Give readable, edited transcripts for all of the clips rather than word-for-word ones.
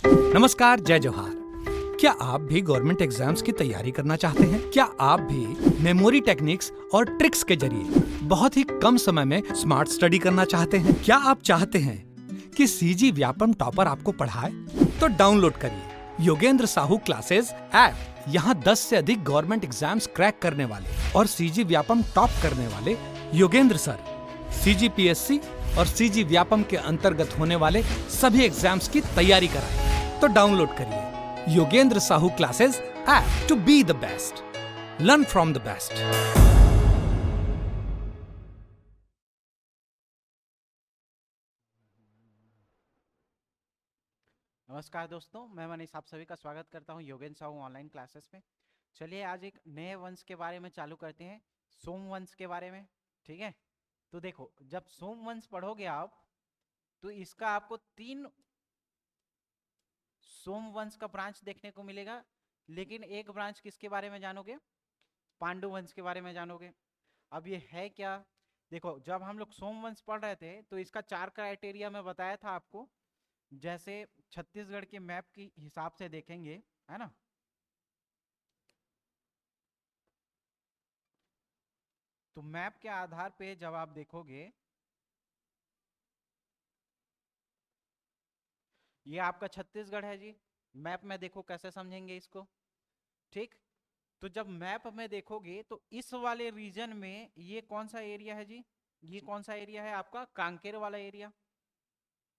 नमस्कार, जय जोहार। क्या आप भी गवर्नमेंट एग्जाम्स की तैयारी करना चाहते हैं? क्या आप भी मेमोरी टेक्निक्स और ट्रिक्स के जरिए बहुत ही कम समय में स्मार्ट स्टडी करना चाहते हैं? क्या आप चाहते हैं कि सीजी व्यापम टॉपर आपको पढ़ाए? तो डाउनलोड करिए योगेंद्र साहू क्लासेस ऐप। यहाँ 10 से अधिक गवर्नमेंट एग्जाम्स क्रैक करने वाले और सीजी व्यापम टॉप करने वाले योगेंद्र सर सीजीपीएससी और सीजी व्यापम के अंतर्गत होने वाले सभी एग्जाम्स की तैयारी कराएं। तो डाउनलोड करिए Yogendra Sahu classes app to be the best, learn from the best. नमस्कार दोस्तों, मैं मनीष आप सभी का स्वागत करता हूं योगेंद्र साहू ऑनलाइन क्लासेस में। चलिए आज एक नए वंश के बारे में चालू करते हैं, सोमवंश के बारे में। ठीक है, तो देखो, जब सोमवंश पढ़ोगे आप तो इसका आपको 3 सोमवंश का ब्रांच देखने को मिलेगा, लेकिन एक ब्रांच किसके बारे में जानोगे? पांडु वंश के बारे में जानोगे। अब ये है क्या? देखो, जब हम लोग सोमवंश पढ़ रहे थे तो इसका 4 क्राइटेरिया मैं बताया था आपको। जैसे छत्तीसगढ़ के मैप के हिसाब से देखेंगे, है ना, तो मैप के आधार पे जब आप देखोगे, ये आपका छत्तीसगढ़ है जी। मैप में देखो कैसे समझेंगे इसको। ठीक, तो जब मैप में देखोगे तो इस वाले रीजन में ये कौन सा एरिया है जी? ये कौन सा एरिया है आपका? कांकेर वाला एरिया।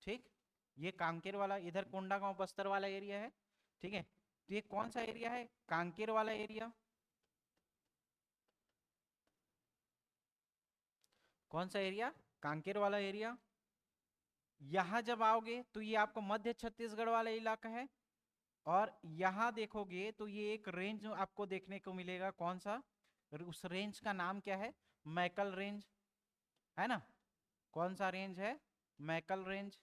ठीक, ये कांकेर वाला, इधर कोंडागांव बस्तर वाला एरिया है। ठीक है, तो ये कौन सा एरिया है? कांकेर वाला एरिया। कौन सा एरिया? कांकेर वाला एरिया। यहां जब आओगे तो ये आपको मध्य छत्तीसगढ़ वाला इलाका है। और यहां देखोगे तो ये एक रेंज आपको देखने को मिलेगा। कौन सा? उस रेंज का नाम क्या है? मैकल रेंज, है ना। कौन सा रेंज है? मैकल रेंज।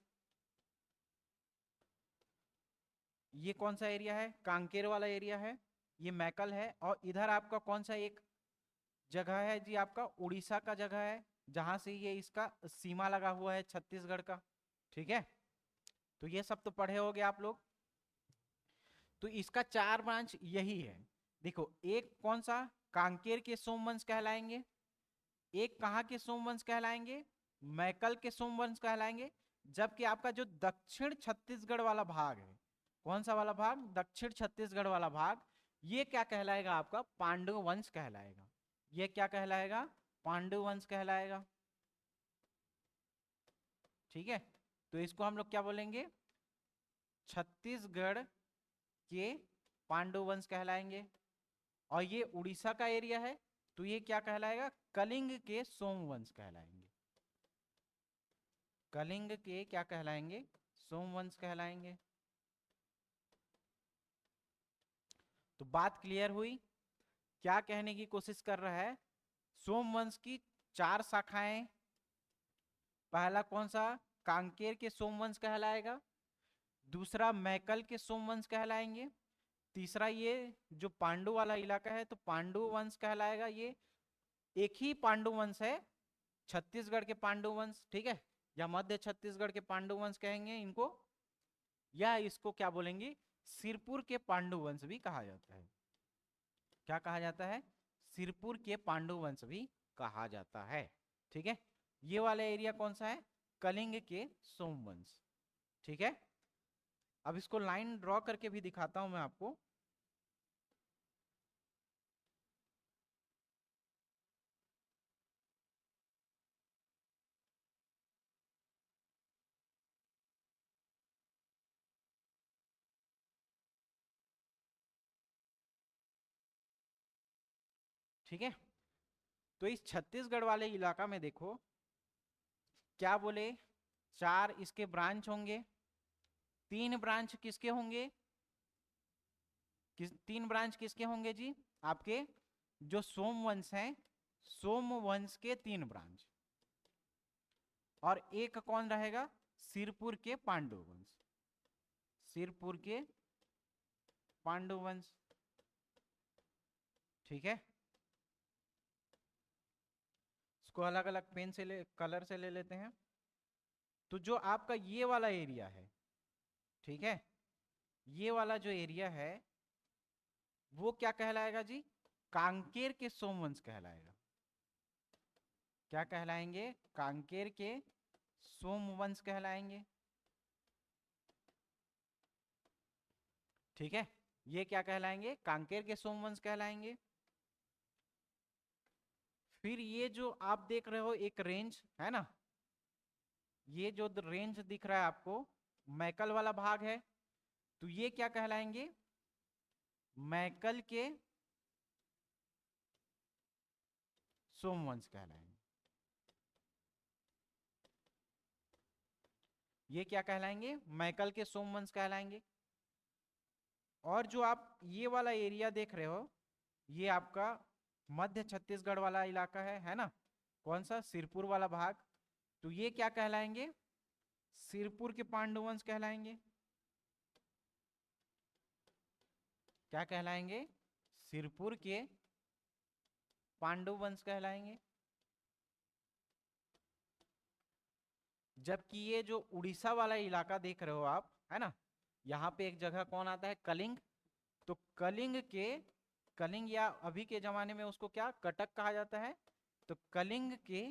ये कौन सा एरिया है? कांकेर वाला एरिया है, ये मैकल है। और इधर आपका कौन सा एक जगह है जी? आपका उड़ीसा का जगह है, जहां से ये इसका सीमा लगा हुआ है छत्तीसगढ़ का। ठीक है, तो ये सब तो पढ़े होगे आप लोग। तो इसका 4 ब्रांच यही है। देखो, एक कौन सा? कांकेर के सोमवंश कहलाएंगे। एक कहाँ के सोमवंश कहलाएंगे? मैकल के सोमवंश कहलाएंगे। जबकि आपका जो दक्षिण छत्तीसगढ़ वाला भाग है, कौन सा वाला भाग? दक्षिण छत्तीसगढ़ वाला भाग, ये क्या कहलाएगा? आपका पांडु वंश कहलाएगा। ये क्या कहलाएगा? पांडु वंश कहलाएगा। ठीक है, तो इसको हम लोग क्या बोलेंगे? छत्तीसगढ़ के पांडु वंश कहलाएंगे। और ये उड़ीसा का एरिया है, तो ये क्या कहलाएगा? कलिंग के सोमवंश कहलाएंगे। कलिंग के क्या कहलाएंगे? सोमवंश कहलाएंगे। तो बात क्लियर हुई? क्या कहने की कोशिश कर रहा है? सोमवंश की 4 शाखाएं। पहला कौन सा? कांकेर के सोमवंश कहलाएगा। दूसरा मैकल के सोमवंश कहलाएंगे। तीसरा ये जो पांडु वाला इलाका है, तो पांडु वंश कहलाएगा। ये एक ही पांडु वंश है, छत्तीसगढ़ के पांडु वंश। ठीक है, या मध्य छत्तीसगढ़ के पांडु वंश कहेंगे इनको, या इसको क्या बोलेंगे? सिरपुर के पांडु वंश भी कहा जाता है। क्या कहा जाता है? सिरपुर के पांडु वंश भी कहा जाता है। ठीक है, ये वाला एरिया कौन सा है? कलिंग के सोमवंश। ठीक है, अब इसको लाइन ड्रॉ करके भी दिखाता हूं मैं आपको। ठीक है, तो इस छत्तीसगढ़ वाले इलाका में देखो क्या बोले, 4 इसके ब्रांच होंगे। 3 ब्रांच किसके होंगे? 3 ब्रांच किसके होंगे जी? आपके जो सोमवंश हैं, सोमवंश के 3 ब्रांच। और एक कौन रहेगा? सिरपुर के पांडु वंश। सिरपुर के पांडु वंश। ठीक है, इसको अलग अलग पेन से कलर से ले लेते हैं। तो जो आपका ये वाला एरिया है, ठीक है, ये वाला जो एरिया है वो क्या कहलाएगा जी? कांकेर के सोमवंश कहलाएगा। क्या कहलाएंगे? कांकेर के सोमवंश कहलाएंगे। ठीक है, ये क्या कहलाएंगे? कांकेर के सोमवंश कहलाएंगे। फिर ये जो आप देख रहे हो एक रेंज है ना, ये जो रेंज दिख रहा है आपको, मैकल वाला भाग है, तो ये क्या कहलाएंगे? मैकल के सोमवंश कहलाएंगे। ये क्या कहलाएंगे? मैकल के सोमवंश कहलाएंगे। और जो आप ये वाला एरिया देख रहे हो, ये आपका मध्य छत्तीसगढ़ वाला इलाका है ना? कौन सा? सिरपुर वाला भाग। तो ये क्या कहलाएंगे? सिरपुर के पांडुवंश कहलाएंगे। क्या कहलाएंगे? सिरपुर के पांडुवंश कहलाएंगे। जबकि ये जो उड़ीसा वाला इलाका देख रहे हो आप, है ना, यहाँ पे एक जगह कौन आता है? कलिंग। तो कलिंग या अभी के जमाने में उसको क्या कटक कहा जाता है, तो कलिंग के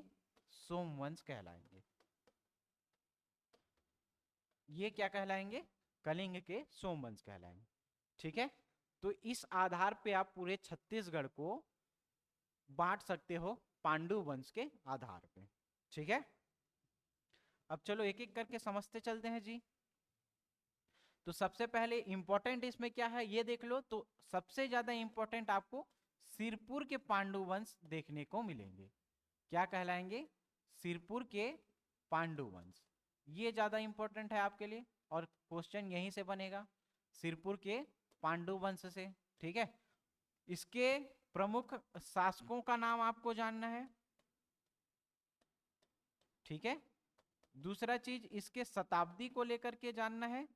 सोमवंश कहलाएंगे। ये क्या कहलाएंगे? कलिंग के सोमवंश कहलाएंगे। ठीक है, तो इस आधार पे आप पूरे छत्तीसगढ़ को बांट सकते हो पांडु वंश के आधार पे। ठीक है, अब चलो एक एक करके समझते चलते हैं जी। तो सबसे पहले इंपॉर्टेंट इसमें क्या है ये देख लो। तो सबसे ज्यादा इंपॉर्टेंट आपको सिरपुर के पांडु वंश देखने को मिलेंगे। क्या कहलाएंगे? सिरपुर के पांडु वंश। ये ज्यादा इंपॉर्टेंट है आपके लिए, और क्वेश्चन यहीं से बनेगा, सिरपुर के पांडु वंश से। ठीक है, इसके प्रमुख शासकों का नाम आपको जानना है। ठीक है, दूसरा चीज इसके शताब्दी को लेकर के जानना है।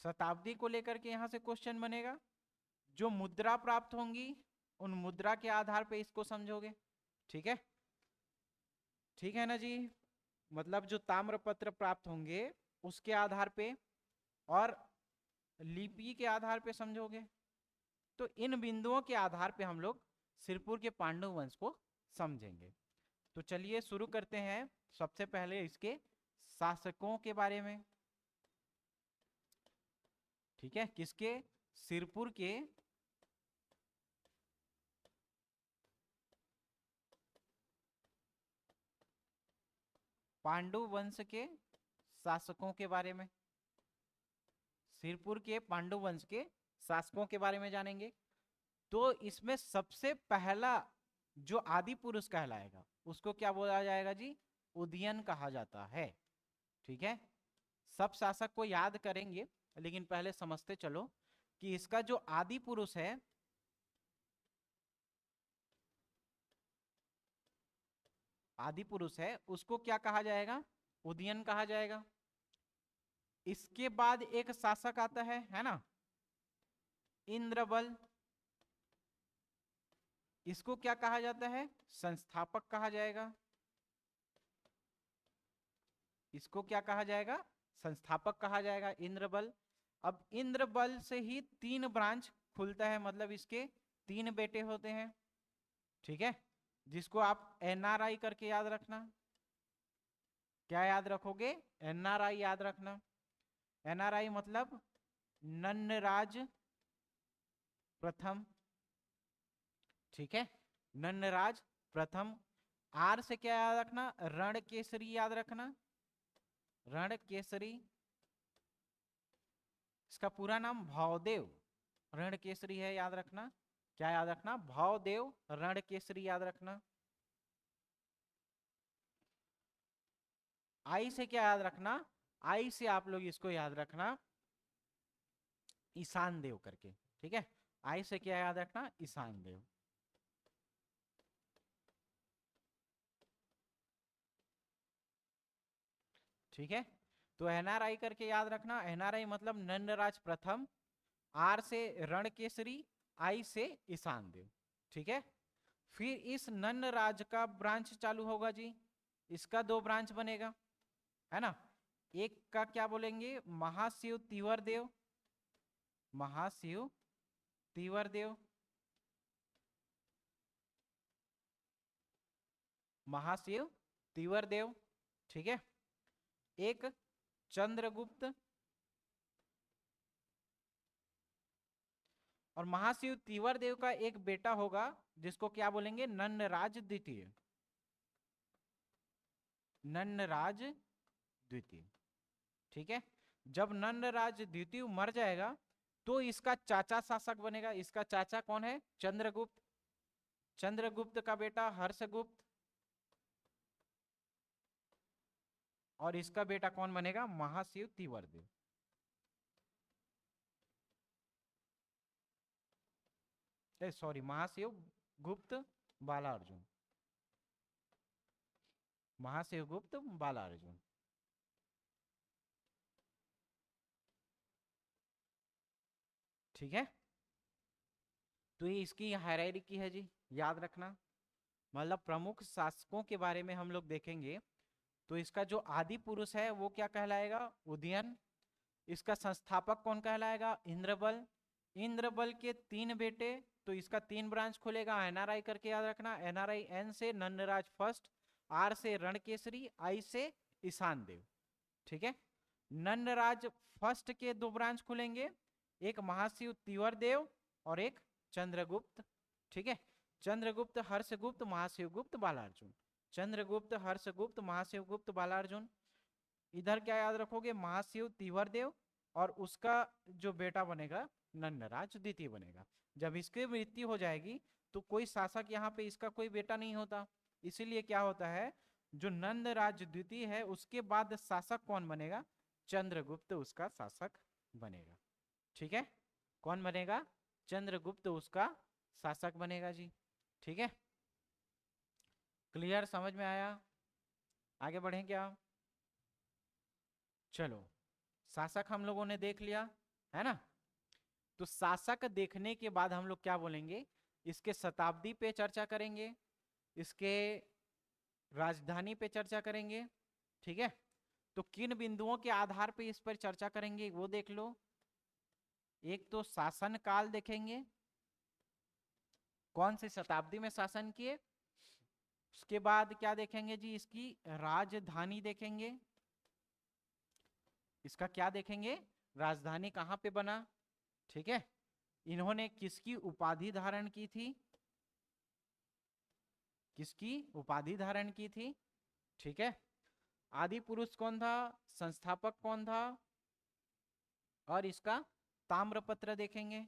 शताब्दी को लेकर के यहां से क्वेश्चन बनेगा। जो मुद्रा प्राप्त होंगी उन मुद्रा के आधार पे इसको समझोगे। ठीक है, ठीक है ना जी? मतलब जो ताम्रपत्र प्राप्त होंगे उसके आधार पे, और लिपि के आधार पे समझोगे। तो इन बिंदुओं के आधार पे हम लोग सिरपुर के पांडु वंश को समझेंगे। तो चलिए शुरू करते हैं सबसे पहले इसके शासकों के बारे में। ठीक है, किसके? सिरपुर के पांडु वंश के शासकों के बारे में। सिरपुर के पांडु वंश के शासकों के बारे में जानेंगे। तो इसमें सबसे पहला जो आदि पुरुष कहलाएगा उसको क्या बोला जाएगा जी? उदयन कहा जाता है। ठीक है, सब शासक को याद करेंगे, लेकिन पहले समझते चलो कि इसका जो आदि पुरुष है, आदि पुरुष है, उसको क्या कहा जाएगा? उदयन कहा जाएगा। इसके बाद एक शासक आता है ना, इंद्रबल। इसको क्या कहा जाता है? संस्थापक कहा जाएगा। इसको क्या कहा जाएगा? संस्थापक कहा जाएगा, इंद्रबल। अब इंद्रबल से ही 3 ब्रांच खुलता है, मतलब इसके 3 बेटे होते हैं। ठीक है, जिसको आप एनआरआई करके याद रखना। क्या याद रखोगे? एनआरआई याद रखना। एनआरआई मतलब नन्नराज प्रथम। ठीक है, नन्नराज प्रथम। आर से क्या याद रखना? रण केसरी याद रखना। रण केसरी, इसका पूरा नाम भवदेव रण केसरी है, याद रखना। क्या याद रखना? भवदेव रण केसरी याद रखना। आई से क्या याद रखना? आई से आप लोग इसको याद रखना, ईशान देव करके। ठीक है, आई से क्या याद रखना? ईशान देव। ठीक है, तो एनआरआई करके याद रखना। एनआरआई मतलब नंदराज प्रथम, आर से रण केसरी, आई से ईशान देव। ठीक है, फिर इस नन्नराज का ब्रांच चालू होगा जी, इसका 2 ब्रांच बनेगा, है ना। एक का क्या बोलेंगे, महाशिव तिवर देव, महाशिव तिवर देव, महाशिव तिवर देव, ठीक है। एक चंद्रगुप्त, और महाशिव तिवर देव का एक बेटा होगा जिसको क्या बोलेंगे, नन्नराज द्वितीय, नन्नराज द्वितीय, ठीक है। जब नन्नराज द्वितीय मर जाएगा तो इसका चाचा शासक बनेगा। इसका चाचा कौन है, चंद्रगुप्त, चंद्रगुप्त का बेटा हर्षगुप्त, और इसका बेटा कौन बनेगा, महाशिव तिवरदेव। सॉरी, महाशिव गुप्त बालार्जुन, महाशिव गुप्त बालार्जुन, ठीक है। तो ये इसकी हायरार्की है जी, याद रखना। मतलब प्रमुख शासकों के बारे में हम लोग देखेंगे तो इसका जो आदि पुरुष है वो क्या कहलाएगा, उदयन। इसका संस्थापक कौन कहलाएगा, इंद्रबल। इंद्रबल के 3 बेटे, तो इसका 3 ब्रांच खुलेगा, एनआरआई करके याद रखना। एनआरआई, एन से नन्नराज फर्स्ट, आर से रणकेसरी, आई से ईशान देव, ठीक है। नन्नराज फर्स्ट के 2 ब्रांच खुलेंगे, एक महाशिव तिवर देव और एक चंद्रगुप्त, ठीक है। चंद्रगुप्त, हर्षगुप्त, महाशिवगुप्त, बालार्जुन, चंद्रगुप्त, हर्षगुप्त, महाशिवगुप्त, बालार्जुन। इधर क्या याद रखोगे, महाशिव तिवर देव और उसका जो बेटा बनेगा नन्नराज द्वितीय बनेगा। जब इसकी मृत्यु हो जाएगी तो कोई शासक यहाँ पे इसका कोई बेटा नहीं होता, इसीलिए क्या होता है, जो नंदराज द्वितीय है उसके बाद शासक कौन बनेगा, चंद्रगुप्त उसका शासक बनेगा, ठीक है। कौन बनेगा, चंद्रगुप्त उसका शासक बनेगा जी, ठीक है। क्लियर, समझ में आया, आगे बढ़ें क्या। चलो, शासक हम लोगों ने देख लिया, है ना। तो शासक देखने के बाद हम लोग क्या बोलेंगे, इसके शताब्दी पे चर्चा करेंगे, इसके राजधानी पे चर्चा करेंगे, ठीक है। तो किन बिंदुओं के आधार पे इस पर चर्चा करेंगे वो देख लो। एक तो शासन काल देखेंगे, कौन सी शताब्दी में शासन किए। उसके बाद क्या देखेंगे जी, इसकी राजधानी देखेंगे। इसका क्या देखेंगे, राजधानी कहाँ पे बना, ठीक है। इन्होंने किसकी उपाधि धारण की थी, किसकी उपाधि धारण की थी, ठीक है। आदि पुरुष कौन था, संस्थापक कौन था, और इसका ताम्रपत्र देखेंगे,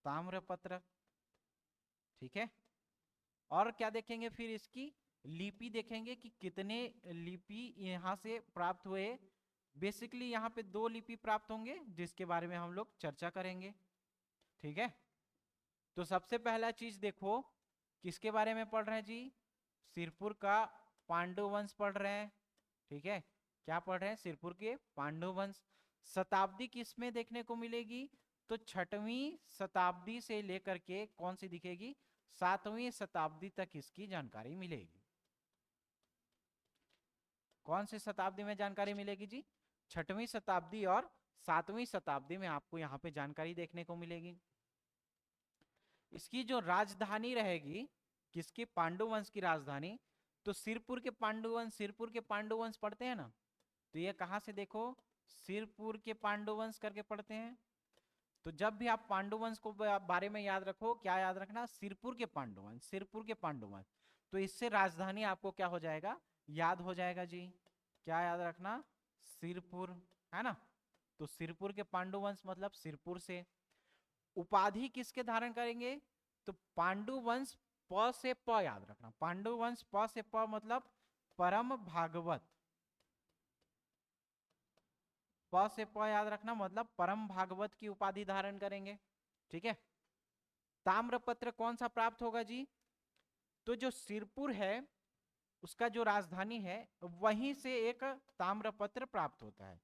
ताम्रपत्र, ठीक है। और क्या देखेंगे, फिर इसकी लिपि देखेंगे कि कितने लिपि यहाँ से प्राप्त हुए। बेसिकली यहाँ पे 2 लिपि प्राप्त होंगे जिसके बारे में हम लोग चर्चा करेंगे, ठीक है। तो सबसे पहला चीज देखो, किसके बारे में पढ़ रहे हैं जी, सिरपुर का पांडु वंश पढ़ रहे हैं, ठीक है। क्या पढ़ रहे हैं, सिरपुर के पांडु वंश। शताब्दी किसमें देखने को मिलेगी, तो 6वीं शताब्दी से लेकर के कौन सी दिखेगी, 7वीं शताब्दी तक इसकी जानकारी मिलेगी। कौन सी शताब्दी में जानकारी मिलेगी जी, 6वीं शताब्दी और 7वीं शताब्दी में आपको यहाँ पे जानकारी देखने को मिलेगी। इसकी जो राजधानी रहेगी, किसकी, पांडुवंश की राजधानी, तो सिरपुर के पांडुवंश, सिरपुर के पांडुवंश पढ़ते हैं ना, तो ये कहाँ से देखो, सिरपुर के पांडुवंश करके पढ़ते हैं। तो जब भी आप पांडुवंश को बारे में याद रखो, क्या याद रखना, सिरपुर के पांडुवंश, सिरपुर के पांडुवंश। तो इससे राजधानी आपको क्या हो जाएगा, याद हो जाएगा जी, क्या याद रखना, सिरपुर, है ना। तो सिरपुर के पांडुवंश मतलब सिरपुर से। उपाधि किसके धारण करेंगे, तो पांडुवंश, प से प याद रखना, पांडुवंश प से प मतलब परम भागवत, प से प याद रखना मतलब परम भागवत की उपाधि धारण करेंगे, ठीक है। ताम्रपत्र कौन सा प्राप्त होगा जी, तो जो सिरपुर है उसका जो राजधानी है वहीं से एक ताम्रपत्र प्राप्त होता है,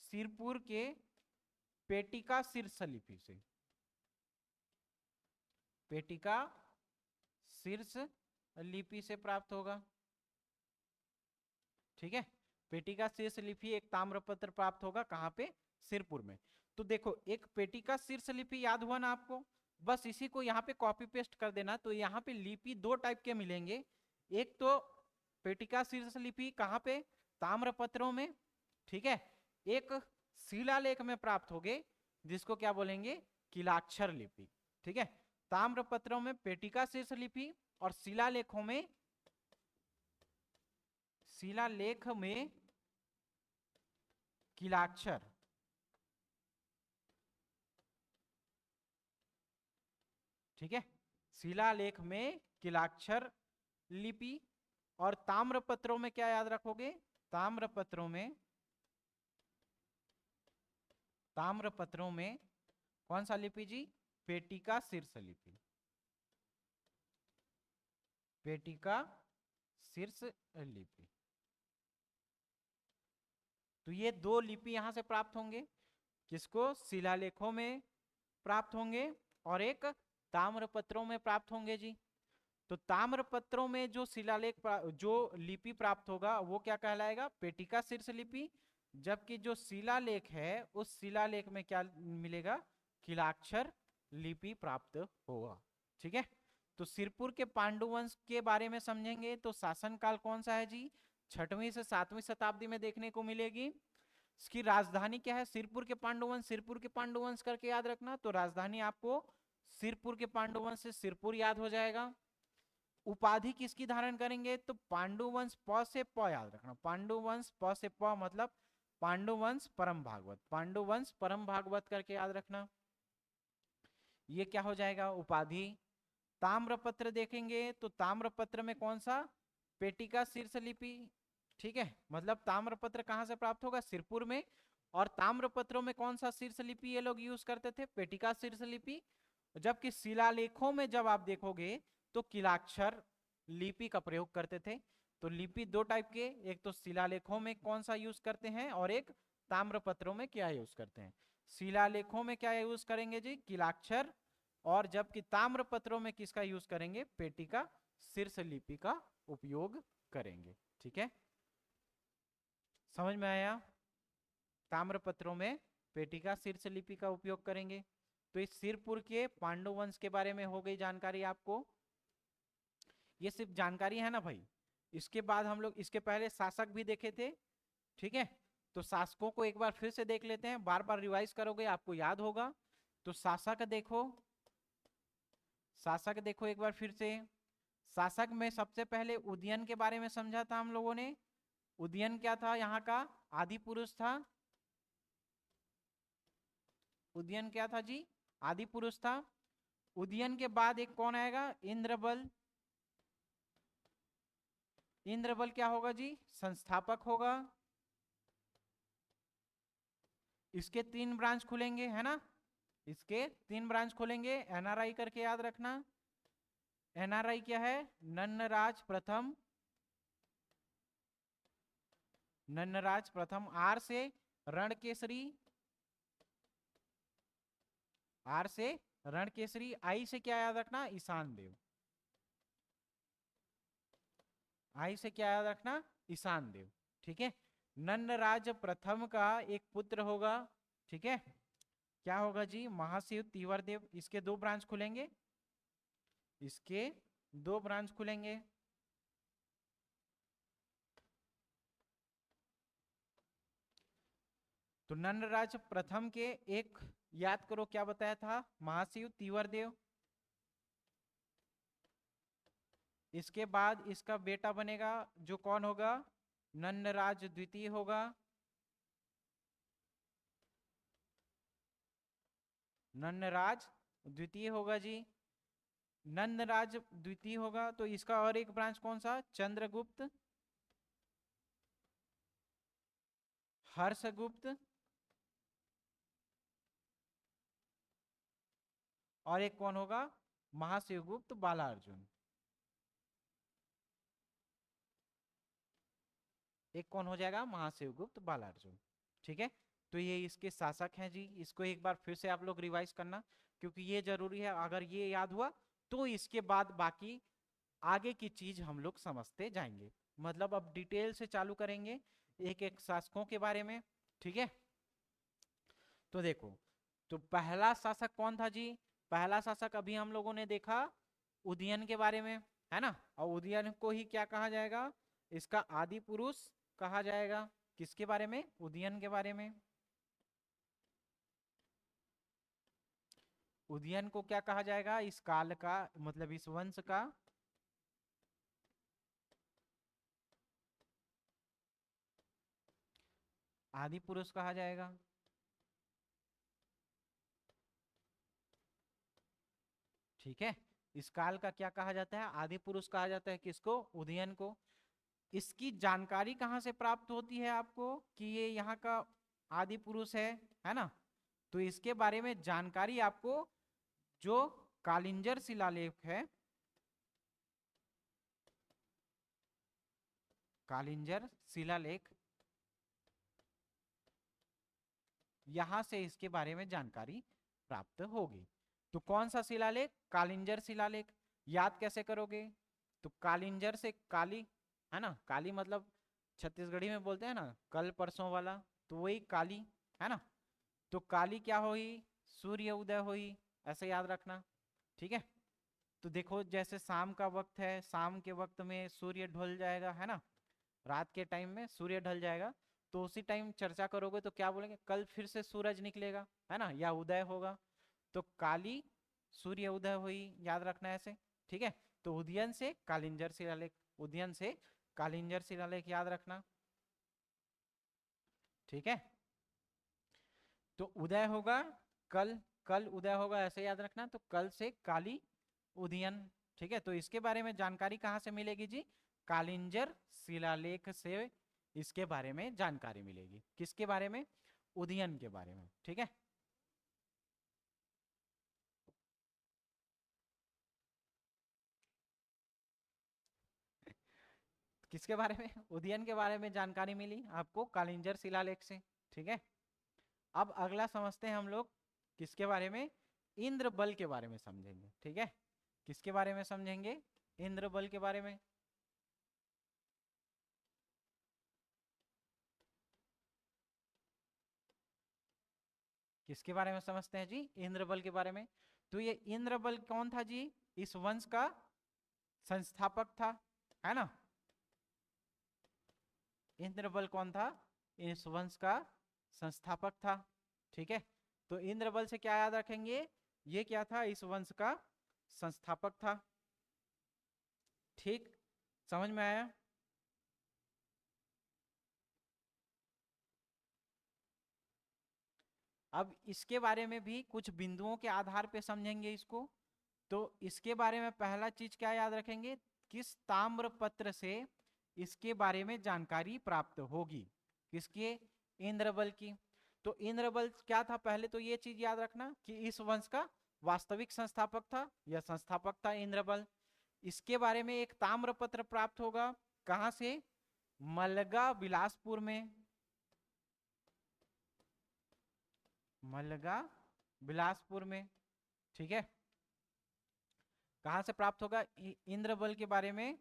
सिरपुर के पेटिका शीर्ष लिपि से, पेटिका शीर्ष लिपि से प्राप्त होगा, ठीक है। पेटी का शीर्ष लिपि एक ताम्रपत्र प्राप्त होगा कहाँ पे, सिरपुर में। तो देखो एक पेटी का शीर्ष लिपि याद हुआ ना आपको, बस इसी को यहाँ पे कॉपी पेस्ट कर देना। तो यहाँ पे लिपि दो टाइप के मिलेंगे, एक तो पेटी का शीर्ष लिपि कहाँ पे, ताम्रपत्रों में, ठीक है। एक शिलालेख में प्राप्त होगे जिसको क्या बोलेंगे, किलाक्षर लिपि, ठीक है। ताम्रपत्रों में पेटी का शीर्ष लिपि और शिलालेखों में, शिलालेख में किलाक्षर, ठीक है। शिलालेख में किलाक्षर लिपि। और ताम्रपत्रों में क्या याद रखोगे, ताम्रपत्रों में, ताम्रपत्रों में कौन सा लिपि जी, पेटी का शीर्ष लिपि, पेटी का शीर्ष लिपि। तो ये दो लिपि यहां से प्राप्त होंगे, किसको, शिलालेखों में प्राप्त होंगे और एक ताम्रपत्रों में प्राप्त होंगे जी। तो ताम्रपत्रों में जो शिलालेख जो लिपि प्राप्त होगा वो क्या कहलाएगा, पेटी का शीर्ष लिपि। जबकि जो शिलालेख है उस शिलालेख में क्या मिलेगा, किलाक्षर लिपि प्राप्त होगा, ठीक है। तो सिरपुर के पांडुवंश के बारे में समझेंगे तो शासनकाल कौन सा है जी, 6वीं से 7वीं शताब्दी में देखने को मिलेगी। इसकी राजधानी क्या है, सिरपुर के पांडुवंश, सिरपुर के पांडुवंश करके याद रखना। तो राजधानी आपको सिरपुर के पांडुवंश से सिरपुर याद हो जाएगा। उपाधि किसकी धारण करेंगे, तो पांडुवंश प से प याद रखना, पांडुवंश प से प मतलब पांडुवंश परम भागवत, पांडुवंश परम भागवत करके याद रखना। ये क्या हो जाएगा, उपाधि। ताम्रपत्र देखेंगे तो ताम्रपत्र में कौन सा, पेटी का शीर्ष लिपि, ठीक है। मतलब ताम्रपत्र कहां से प्राप्त होगा, सिरपुर में। और ताम्रपत्रों में कौन सा शीर्ष लिपि ये लोग यूज करते थे, पेटी का शीर्ष लिपि। जबकि शिलालेखों में जब आप देखोगे तो किलाक्षर लिपि का प्रयोग करते थे। तो लिपि दो टाइप के, एक तो शिलालेखों में कौन सा यूज करते हैं और एक ताम्रपत्रों में क्या यूज करते हैं। शिलालेखों में क्या यूज करेंगे जी, किलाक्षर। और जबकि ताम्रपत्रों में किसका यूज करेंगे, पेटी का शीर्ष लिपि का उपयोग करेंगे, ठीक है। समझ में आया, ताम्रपत्रों में पेटी का शीर्ष लिपि का उपयोग करेंगे। तो इस सिरपुर के पांडुवंश के बारे में हो गई जानकारी आपको। ये सिर्फ जानकारी है ना भाई, इसके बाद हम लोग इसके पहले शासक भी देखे थे, ठीक है। तो शासकों को एक बार फिर से देख लेते हैं, बार बार रिवाइज करोगे आपको याद होगा। तो शासक देखो, शासक देखो एक बार फिर से। शासक में सबसे पहले उदयन के बारे में समझा था हम लोगों ने। उदयन क्या था, यहाँ का आदि पुरुष था। उदयन क्या था जी, आदि पुरुष था। उदयन के बाद एक कौन आएगा, इंद्रबल। इंद्रबल क्या होगा जी, संस्थापक होगा। इसके 3 ब्रांच खुलेंगे है ना, इसके 3 ब्रांच खुलेंगे। एनआरआई करके याद रखना। एनआरआई क्या है, नन्नराज प्रथम, नन्नराज प्रथम। आर से रणकेसरी, आर से रणकेसरी। आई से क्या याद रखना, ईशान देव। आई से क्या याद रखना, ईशान देव, ठीक है। नन्नराज प्रथम का एक पुत्र होगा, ठीक है। क्या होगा जी, महाशिव तीवर देव। इसके 2 ब्रांच खुलेंगे, इसके 2 ब्रांच खुलेंगे। तो नन्नराज प्रथम के एक याद करो क्या बताया था, महाशिव तीवर देव। इसके बाद इसका बेटा बनेगा जो कौन होगा, नन्नराज द्वितीय होगा। नन्नराज द्वितीय होगा जी, नन्नराज द्वितीय होगा। तो इसका और एक ब्रांच कौन सा, चंद्रगुप्त, हर्षगुप्त और एक कौन होगा, महाशिवगुप्त बालार्जुन। एक कौन हो जाएगा, महाशिवगुप्त बालार्जुन, ठीक है। तो ये इसके शासक हैं जी। इसको एक बार फिर से आप लोग रिवाइज करना क्योंकि ये जरूरी है। अगर ये याद हुआ तो इसके बाद बाकी आगे की चीज हम लोग समझते जाएंगे। मतलब अब डिटेल से चालू करेंगे एक एक शासकों के बारे में, ठीक है। तो देखो, तो पहला शासक कौन था जी? पहला शासक अभी हम लोगों ने देखा उदयन के बारे में, है ना। और उदयन को ही क्या कहा जाएगा? इसका आदि पुरुष कहा जाएगा। किसके बारे में? उदयन के बारे में। उदयन को क्या कहा जाएगा? इस काल का, मतलब इस वंश का आदि पुरुष कहा जाएगा। ठीक है, इस काल का क्या कहा जाता है? आदि पुरुष कहा जाता है। किसको? उदयन को। इसकी जानकारी कहाँ से प्राप्त होती है आपको कि ये यहाँ का आदि पुरुष है ना। तो इसके बारे में जानकारी आपको जो कालिंजर शिलालेख है, कालिंजर शिलालेख, यहां से इसके बारे में जानकारी प्राप्त होगी। तो कौन सा शिलालेख? कालिंजर शिलालेख। याद कैसे करोगे? तो कालिंजर से काली, है ना, काली मतलब छत्तीसगढ़ी में बोलते हैं ना कल परसों वाला, तो वही काली, है ना। तो काली क्या हुई? सूर्य उदय हुई, ऐसे याद रखना, ठीक है। तो देखो जैसे शाम का वक्त है, शाम के वक्त में सूर्य ढल जाएगा, है ना, रात के टाइम में सूर्य ढल जाएगा। तो उसी टाइम चर्चा करोगे तो क्या बोलेंगे? कल फिर से सूरज निकलेगा, है ना, या उदय होगा। तो काली सूर्य उदय हुई, याद रखना ऐसे, ठीक है। तो उदयन से कालिंजर शिलालेख, उदयन से कालिंजर शिलालेख याद रखना, ठीक है। तो उदय होगा कल, कल उदय होगा ऐसे याद रखना। तो कल से काली उदयन, ठीक है। तो इसके बारे में जानकारी कहाँ से मिलेगी जी? कालिंजर शिलालेख से इसके बारे में जानकारी मिलेगी। किसके बारे में? उदयन के बारे में, ठीक है। किसके बारे में? उदयन के बारे में जानकारी मिली आपको कालिंजर शिलालेख से, ठीक है। अब अगला समझते हैं हम लोग किसके बारे में? इंद्र बल के बारे में समझेंगे, ठीक है। किसके बारे में समझेंगे? इंद्र बल के बारे में। किसके बारे में समझते हैं जी? इंद्रबल के बारे में। तो ये इंद्रबल कौन था जी? इस वंश का संस्थापक था, है ना। इंद्रबल कौन था? इस वंश का संस्थापक था, ठीक है। तो इंद्रबल से क्या याद रखेंगे? ये क्या था? इस वंश का संस्थापक था, ठीक। समझ में आया? अब इसके बारे में भी कुछ बिंदुओं के आधार पे समझेंगे इसको। तो इसके बारे में पहला चीज क्या याद रखेंगे? किस ताम्र पत्र से इसके बारे में जानकारी प्राप्त होगी? किसके? इंद्रबल की। तो इंद्रबल क्या था? पहले तो ये चीज याद रखना कि इस वंश का वास्तविक संस्थापक था, यह संस्थापक था इंद्रबल। इसके बारे में एक ताम्र पत्र प्राप्त होगा, कहां से? मलगा बिलासपुर में, मलगा बिलासपुर में, ठीक है। कहां से प्राप्त होगा इंद्रबल के बारे में?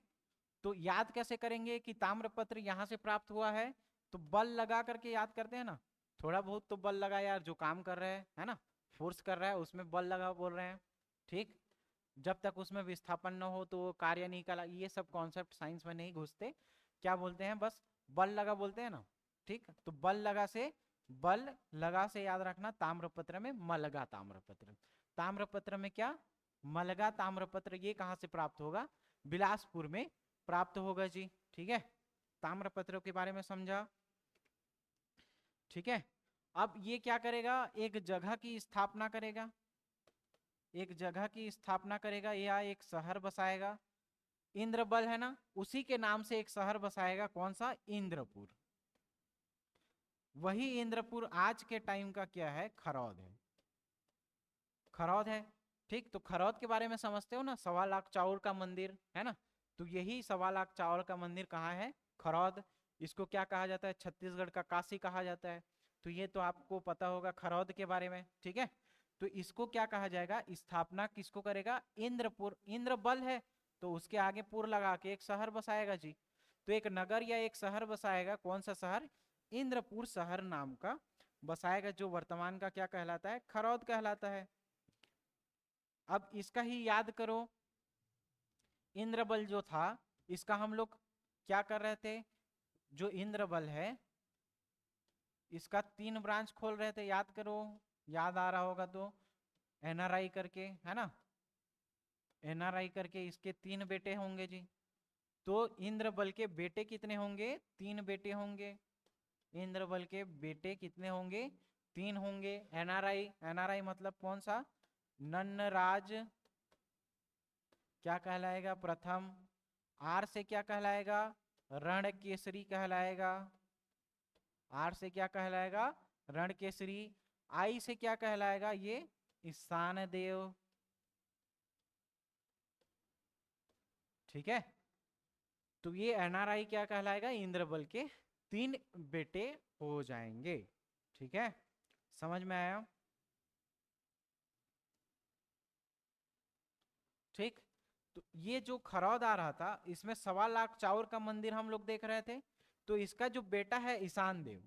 तो याद कैसे करेंगे कि ताम्रपत्र यहां से प्राप्त हुआ है? तो बल लगा करके याद करते हैं ना, थोड़ा बहुत तो बल लगा यार, जो काम कर रहे हैं, है ना, फोर्स कर रहा है उसमें बल लगा बोल रहे हैं, ठीक। जब तक उसमें विस्थापन न हो तो वो कार्य नहीं करा, ये सब कॉन्सेप्ट साइंस में नहीं घुसते। क्या बोलते हैं? बस बल लगा बोलते हैं ना, ठीक। तो बल लगा से, बल लगा से याद रखना ताम्रपत्र में मलगा ताम्रपत्र। ताम्रपत्र में क्या? मलगा ताम्रपत्र। ये कहां से प्राप्त होगा? बिलासपुर में प्राप्त होगा जी, ठीक है। ताम्रपत्रों के बारे में समझा, ठीक है। अब ये क्या करेगा? एक जगह की स्थापना करेगा, एक जगह की स्थापना करेगा या एक शहर बसाएगा। इंद्रबल है ना, उसी के नाम से एक शहर बसाएगा, कौन सा? इंद्रपुर। वही इंद्रपुर आज के टाइम का क्या है? खरौद है, खरौद है, ठीक। तो खरौद के बारे में समझते हो ना, 1.25 लाख चावल का मंदिर, है ना। तो यही 1.25 लाख चावल का मंदिर कहाँ है? खरौद। इसको क्या कहा जाता है? छत्तीसगढ़ का काशी कहा जाता है। तो ये तो आपको पता होगा खरौद के बारे में, ठीक है। तो इसको क्या कहा जाएगा? स्थापना किसको करेगा? इंद्रपुर। इंद्र बल है, तो उसके आगे पुर लगा के एक शहर बसाएगा जी। तो एक नगर या एक शहर बसाएगा, कौन सा शहर? इंद्रपुर शहर नाम का बसाएगा, जो वर्तमान का क्या कहलाता है? खरौद कहलाता है। अब इसका ही याद करो, इंद्रबल जो था इसका हम लोग क्या कर रहे थे? जो इंद्रबल है इसका 3 ब्रांच खोल रहे थे, याद करो, याद आ रहा होगा तो, एनआरआई करके, है ना, एनआरआई करके इसके 3 बेटे होंगे जी। तो इंद्रबल के बेटे कितने होंगे? 3 बेटे होंगे। इंद्रबल के बेटे कितने होंगे? 3 होंगे। एनआरआई, एनआरआई मतलब कौन सा? नन्नराज क्या कहलाएगा? प्रथम। आर से क्या कहलाएगा? रणकेसरी कहलाएगा। आर से क्या कहलाएगा? रणकेसरी। आई से क्या कहलाएगा? ये ईशानदेव। ठीक है, तो ये एनआरआई क्या कहलाएगा? इंद्रबल के 3 बेटे हो जाएंगे। ठीक है, समझ में आया? ठीक, तो ये जो खरौद आ रहा था इसमें 1.25 लाख चाउर का मंदिर हम लोग देख रहे थे। तो इसका जो बेटा है ईशान देव,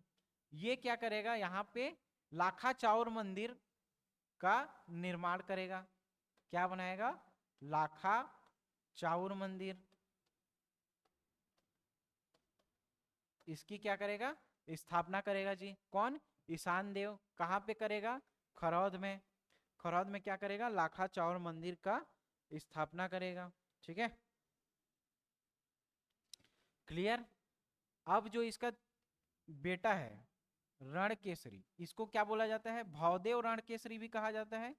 ये क्या करेगा? यहाँ पे लाखा चाउर मंदिर का निर्माण करेगा। क्या बनाएगा? लाखा चाउर मंदिर। इसकी क्या करेगा? स्थापना करेगा जी। कौन? ईशान देव। कहाँ पे करेगा? खरौद में। खरौद में क्या करेगा? लाखा चाउर मंदिर का स्थापना करेगा। ठीक है, क्लियर? अब जो इसका बेटा है रणकेसरी, इसको क्या बोला जाता है? भवदेव रणकेसरी भी कहा जाता है।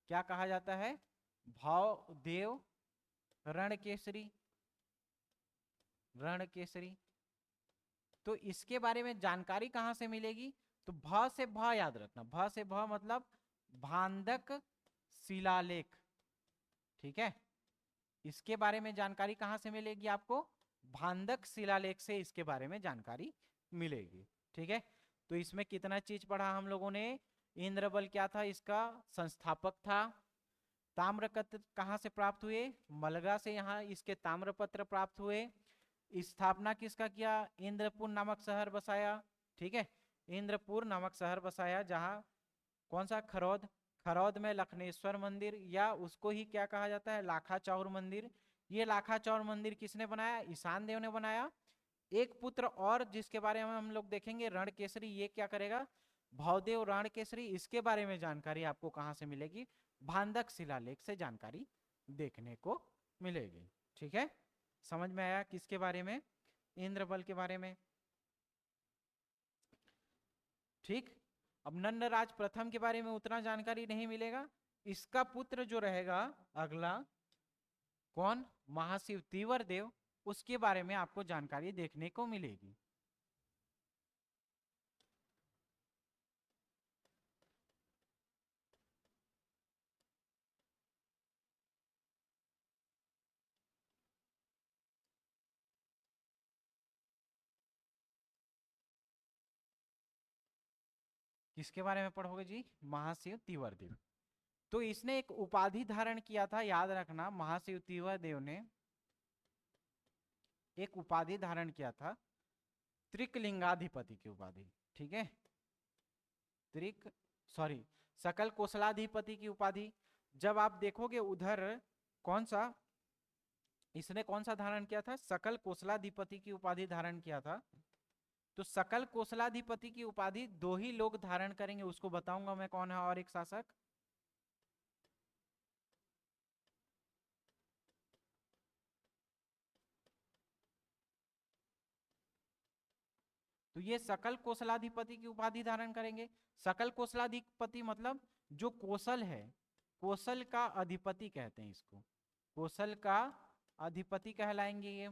क्या कहा जाता है? भवदेव रणकेसरी। रणकेसरी। तो इसके बारे में जानकारी कहां से मिलेगी? तो भ से भ याद रखना, भ से भ मतलब भांदक शिलालेख। ठीक है, इसके बारे में जानकारी कहां से मिलेगी आपको? भांदक शिलालेख से इसके बारे में जानकारी मिलेगी। ठीक है, तो इसमें कितना चीज पढ़ा हम लोगों ने? इंद्रबल क्या था? इसका संस्थापक था। ताम्रपत्र कहां से प्राप्त हुए? मलगा से यहाँ इसके ताम्रपत्र प्राप्त हुए। स्थापना किसका किया? इंद्रपुर नामक शहर बसाया। ठीक है, इंद्रपुर नामक शहर बसाया, जहां कौन सा? खरौद। खरौद में लखनेश्वर मंदिर, या उसको ही क्या कहा जाता है? लाखा चाउर मंदिर। ये लाखा चाउर मंदिर किसने बनाया? ईशान देव ने बनाया। एक पुत्र और जिसके बारे में हम लोग देखेंगे, रणकेसरी, ये क्या करेगा? भवदेव रणकेसरी। इसके बारे में जानकारी आपको कहां से मिलेगी? भांदक शिलालेख से जानकारी देखने को मिलेगी। ठीक है, समझ में आया किसके बारे में? इंद्रबल के बारे में। ठीक, अब नंदराज प्रथम के बारे में उतना जानकारी नहीं मिलेगा। इसका पुत्र जो रहेगा अगला, कौन? महाशिव तीवर देव, उसके बारे में आपको जानकारी देखने को मिलेगी। किसके बारे में पढ़ोगे जी? महाशिव तीवर देव। तो इसने एक उपाधि धारण किया था, याद रखना, महाशिव तीवर देव ने एक उपाधि धारण किया था, त्रिकलिंगाधिपति की उपाधि। ठीक है, त्रिक सॉरी सकल कोसलाधिपति की उपाधि। जब आप देखोगे उधर, कौन सा इसने कौन सा धारण किया था? सकल कोसलाधिपति की उपाधि धारण किया था। तो सकल कोसलाधिपति की उपाधि 2 ही लोग धारण करेंगे, उसको बताऊंगा मैं कौन है, और एक शासक। तो ये सकल कोसलाधिपति की उपाधि धारण करेंगे। सकल कोसलाधिपति मतलब जो कोसल है, कोसल का अधिपति कहते हैं इसको, कोसल का अधिपति कहलाएंगे ये।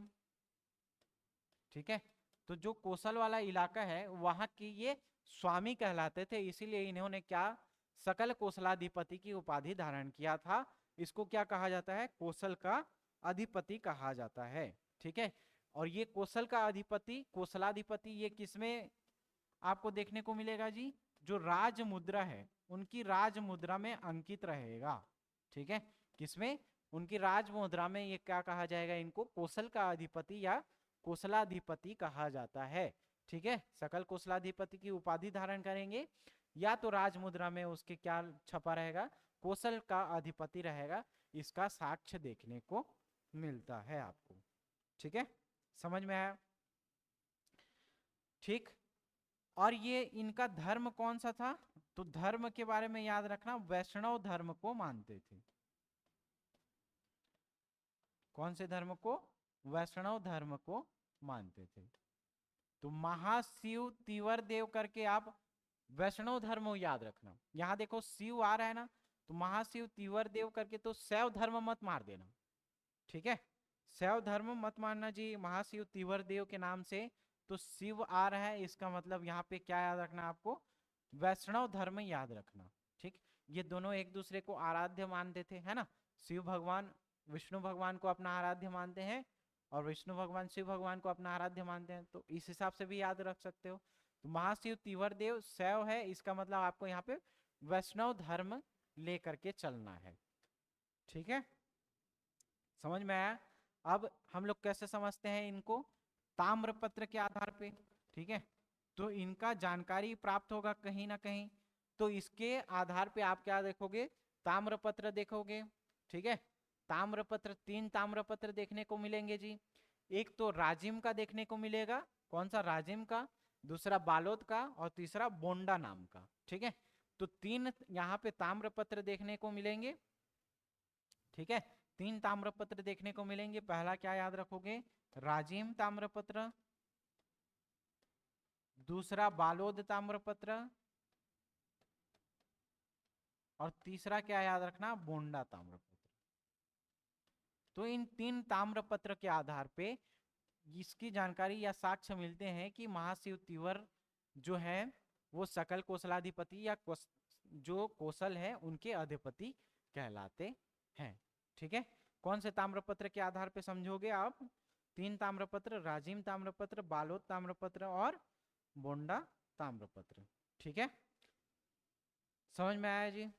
ठीक है, तो जो कोसल वाला इलाका है वहां की ये स्वामी कहलाते थे, इसीलिए इन्होंने क्या? सकल कोसलाधिपति की उपाधि धारण किया था। इसको क्या कहा जाता है? कोसल का अधिपति कहा जाता है। ठीक है, और ये कोसल का अधिपति, कोसलाधिपति, ये किसमें आपको देखने को मिलेगा जी? जो राज मुद्रा है उनकी राज मुद्रा में अंकित रहेगा। ठीक है, किसमें? उनकी राज मुद्रा में ये क्या कहा जाएगा, इनको कोसल का अधिपति या कोसलाधिपति कहा जाता है। ठीक है, सकल कोसलाधिपति की उपाधि धारण करेंगे, या तो राज मुद्रा में उसके क्या छपा रहेगा, कोसल का अधिपति रहेगा, इसका साक्ष्य देखने को मिलता है आपको। ठीक है, समझ में आया? ठीक, और ये इनका धर्म कौन सा था, तो धर्म के बारे में याद रखना, वैष्णव धर्म को मानते थे। कौन से धर्म को, वैष्णव धर्म को मानते थे। तो महाशिव तीवर देव करके आप वैष्णव धर्म याद रखना। यहां देखो शिव आ रहा है ना, तो महाशिव तीवर देव करके तो शैव धर्म मत मार देना। ठीक है, शैव धर्म मत मानना जी, महाशिव तीवर देव के नाम से तो शिव आ रहा है, इसका मतलब यहाँ पे क्या याद रखना आपको, वैष्णव धर्म याद रखना। ठीक, ये दोनों एक दूसरे को आराध्य मानते थे, है ना। शिव भगवान विष्णु भगवान को अपना आराध्य मानते हैं और विष्णु भगवान शिव भगवान को अपना आराध्य मानते हैं, तो इस हिसाब से भी याद रख सकते हो। तो महाशिव तीवर देव शैव है, इसका मतलब आपको यहाँ पे वैष्णव धर्म लेकर के चलना है। ठीक है, समझ में आया? अब हम लोग कैसे समझते हैं इनको, ताम्रपत्र के आधार पे। ठीक है, तो इनका जानकारी प्राप्त होगा कहीं ना कहीं, तो इसके आधार पे आप क्या देखोगे, ताम्रपत्र देखोगे। ठीक है, ताम्रपत्र, 3 ताम्रपत्र देखने को मिलेंगे जी। एक तो राजिम का देखने को मिलेगा, कौन सा, राजिम का, दूसरा बालोद का और तीसरा बोंडा नाम का। ठीक है, तो 3 यहाँ पे ताम्रपत्र देखने को मिलेंगे। ठीक है, 3 ताम्रपत्र देखने को मिलेंगे। पहला क्या याद रखोगे, राजिम ताम्रपत्र, दूसरा बालोद ताम्रपत्र और तीसरा क्या याद रखना, बोंडा ताम्रपत्र। तो इन 3 ताम्रपत्र के आधार पे इसकी जानकारी या साक्ष्य मिलते हैं कि महाशिव तीवर जो है वो सकल कोसलाधिपति या जो कोसल है उनके अधिपति कहलाते हैं। ठीक है, कौन से ताम्रपत्र के आधार पे समझोगे आप, 3 ताम्रपत्र, राजिम ताम्रपत्र, बालोद ताम्रपत्र और बोंडा ताम्रपत्र। ठीक है, समझ में आया जी?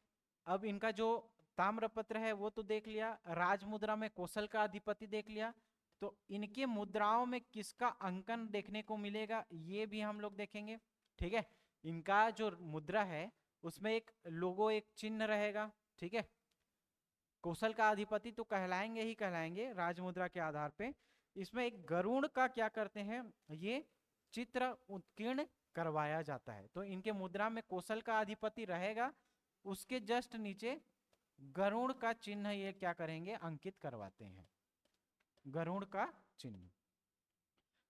अब इनका जो ताम्रपत्र है वो तो देख लिया, राजमुद्रा में कोसल का अधिपति देख लिया, तो इनके मुद्राओं में किसका अंकन देखने को मिलेगा ये भी हम लोग देखेंगे। ठीक है, इनका जो मुद्रा है उसमें एक लोगो, एक चिन्ह रहेगा। ठीक है, कौशल का अधिपति तो कहलाएंगे ही कहलाएंगे राजमुद्रा के आधार पे। इसमें एक गरुड़ का क्या करते हैं, ये चित्र उत्कीर्ण करवाया जाता है। तो इनके मुद्रा में कौशल का अधिपति रहेगा, उसके जस्ट नीचे गरुड़ का चिन्ह ये क्या करेंगे, अंकित करवाते हैं, गरुड़ का चिन्ह।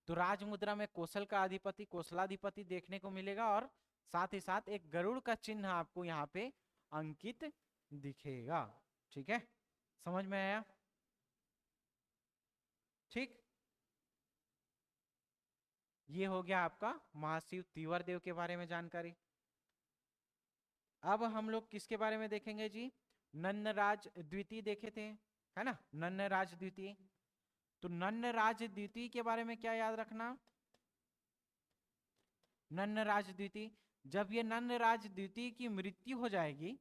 तो राजमुद्रा में कौशल का अधिपति, कौशलाधिपति देखने को मिलेगा और साथ ही साथ एक गरुड़ का चिन्ह आपको यहाँ पे अंकित दिखेगा। ठीक है, समझ में आया? ठीक, ये हो गया आपका महाशिव तीवर देव के बारे में जानकारी। अब हम लोग किसके बारे में देखेंगे जी, नन्नराज द्वितीय देखे थे, है ना, नन्नराज द्वितीय। तो नन्नराज द्वितीय के बारे में क्या याद रखना, नन्नराज द्वितीय, जब ये नन्नराज द्वितीय की मृत्यु हो जाएगी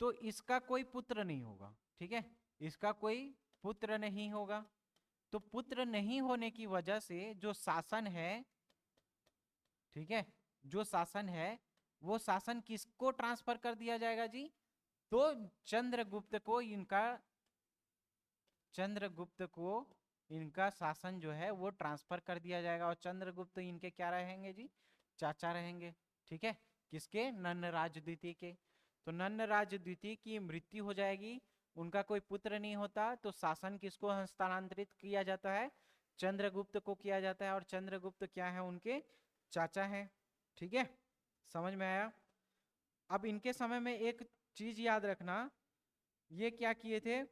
तो इसका कोई पुत्र नहीं होगा। ठीक है, इसका कोई पुत्र नहीं होगा। तो पुत्र नहीं होने की वजह से जो शासन है, ठीक है, जो शासन है वो शासन किसको ट्रांसफर कर दिया जाएगा जी, तो चंद्रगुप्त को, चंद्रगुप्त को इनका शासन जो है वो ट्रांसफर कर दिया जाएगा। और चंद्रगुप्त इनके क्या रहेंगे जी, चाचा रहेंगे। ठीक है, किसके, नन्नराज द्वितीय के। तो नन्नराज द्वितीय की मृत्यु हो जाएगी, उनका कोई पुत्र नहीं होता, तो शासन किसको हस्तांतरित किया जाता है, चंद्रगुप्त को किया जाता है। और चंद्रगुप्त क्या है, उनके चाचा हैं। ठीक है, समझ में आया? अब इनके समय में एक चीज याद रखना, ये क्या किए थे,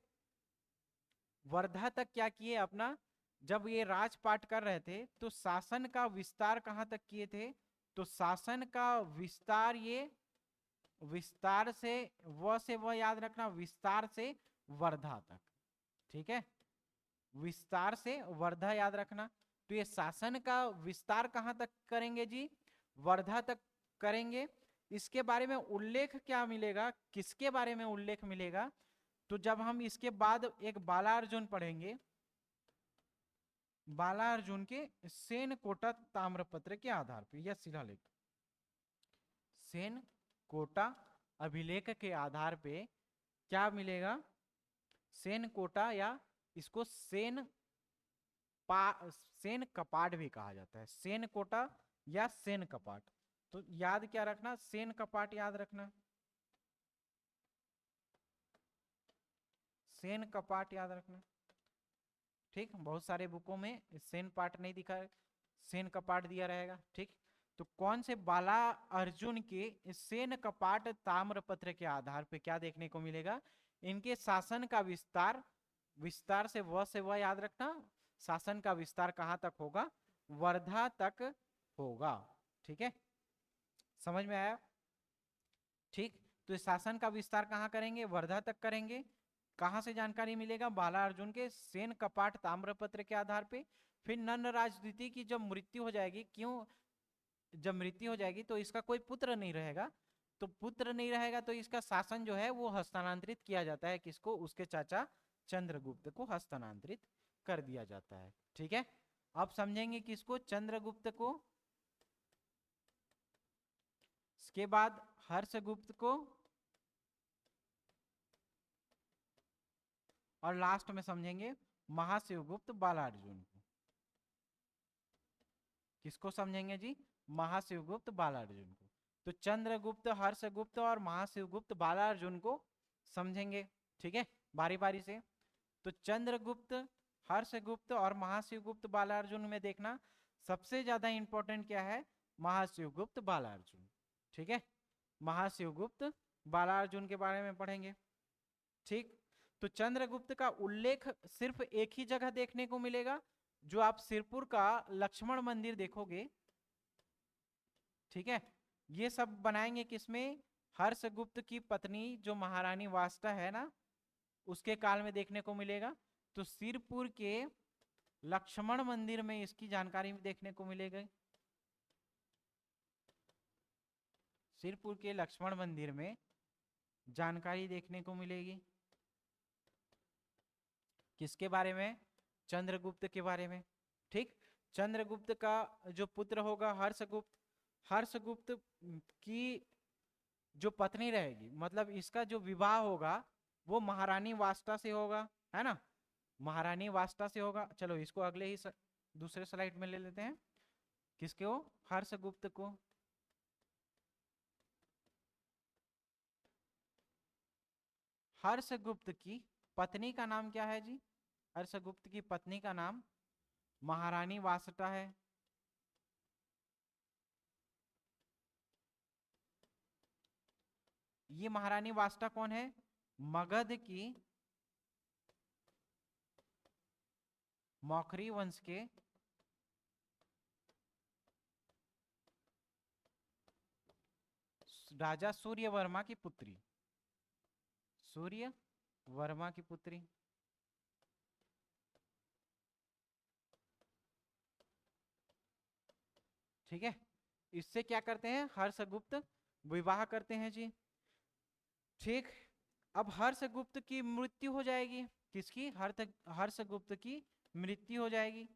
वर्धा तक क्या किए अपना, जब ये राजपाट कर रहे थे तो शासन का विस्तार कहां तक किए थे, तो शासन का विस्तार, ये विस्तार से वह याद रखना, विस्तार से वर्धा तक। ठीक है, विस्तार से वर्धा याद रखना। तो ये शासन का विस्तार कहां तक करेंगे जी, वर्धा तक करेंगे। इसके बारे में उल्लेख क्या मिलेगा, किसके बारे में उल्लेख मिलेगा, तो जब हम इसके बाद एक बालार्जुन पढ़ेंगे, बालार्जुन के सेन कोटा ताम्रपत्र के आधार पर, यह शिलालेख सेन कोटा अभिलेख के आधार पे क्या मिलेगा, सेन कोटा या इसको सेन कपाट भी कहा जाता है, सेन कोटा या सेन कपाट। तो याद क्या रखना, सेन कपाट याद रखना, सेन कपाट याद रखना। ठीक, बहुत सारे बुकों में सेन पाट नहीं दिखा है, सेन कपाट दिया रहेगा। ठीक, तो कौन से बाला अर्जुन के सेन कपाट ताम्रपत्र के आधार पे क्या देखने को मिलेगा, इनके शासन का विस्तार, विस्तार से वह याद रखना, शासन का विस्तार कहां तक होगा, वर्धा तक होगा। ठीक है, समझ में आया। ठीक, तो इस शासन का विस्तार कहां करेंगे, वर्धा तक करेंगे। कहां से जानकारी मिलेगा, बाला अर्जुन के सेन कपाट ताम्रपत्र के आधार पे। फिर नंद राजद्वितीय की जब मृत्यु हो जाएगी, क्यों, जब मृत्यु हो जाएगी तो इसका कोई पुत्र नहीं रहेगा, तो पुत्र नहीं रहेगा तो इसका शासन जो है वो हस्तांतरित किया जाता है, किसको, उसके चाचा चंद्रगुप्त को हस्तांतरित कर दिया जाता है। ठीक है, अब समझेंगे किसको, चंद्रगुप्त को, इसके बाद हर्षगुप्त को, और लास्ट में समझेंगे महाशिवगुप्त बालार्जुन को। किसको समझेंगे जी, महाशिवगुप्त बालार्जुन को। तो चंद्रगुप्त, हर्षगुप्त और महाशिवगुप्त बालार्जुन को समझेंगे। ठीक है, बारी बारी से। तो चंद्रगुप्त, हर्षगुप्त और महाशिवगुप्त बालार्जुन में देखना सबसे ज्यादा इंपॉर्टेंट क्या है, महाशिवगुप्त बालार्जुन। ठीक है, महाशिवगुप्त बालार्जुन के बारे में पढ़ेंगे। ठीक, तो चंद्रगुप्त का उल्लेख सिर्फ एक ही जगह देखने को मिलेगा, जो आप सिरपुर का लक्ष्मण मंदिर देखोगे। ठीक है, ये सब बनाएंगे किसमें, हर्षगुप्त की पत्नी जो महारानी वास्ता है ना, उसके काल में देखने को मिलेगा। तो सिरपुर के लक्ष्मण मंदिर में इसकी जानकारी देखने को मिलेगी। सिरपुर के लक्ष्मण मंदिर में जानकारी देखने को मिलेगी, किसके बारे में, चंद्रगुप्त के बारे में। ठीक, चंद्रगुप्त का जो पुत्र होगा हर्षगुप्त, हर्षगुप्त की जो पत्नी रहेगी, मतलब इसका जो विवाह होगा वो महारानी वास्ता से होगा, है ना, महारानी वास्ता से होगा। चलो इसको अगले ही दूसरे स्लाइड में ले लेते हैं, किसके हो, हर्षगुप्त को। हर्षगुप्त की पत्नी का नाम क्या है जी, हर्षगुप्त की पत्नी का नाम महारानी वास्ता है। ये महारानी वास्ता कौन है, मगध की मौखरी वंश के राजा सूर्यवर्मा की पुत्री, सूर्य वर्मा की पुत्री। ठीक है, इससे क्या करते हैं, हर्षगुप्त विवाह करते हैं जी। ठीक, अब हर्षगुप्त की मृत्यु हो जाएगी, किसकी, हर्षगुप्त की मृत्यु हो जाएगी।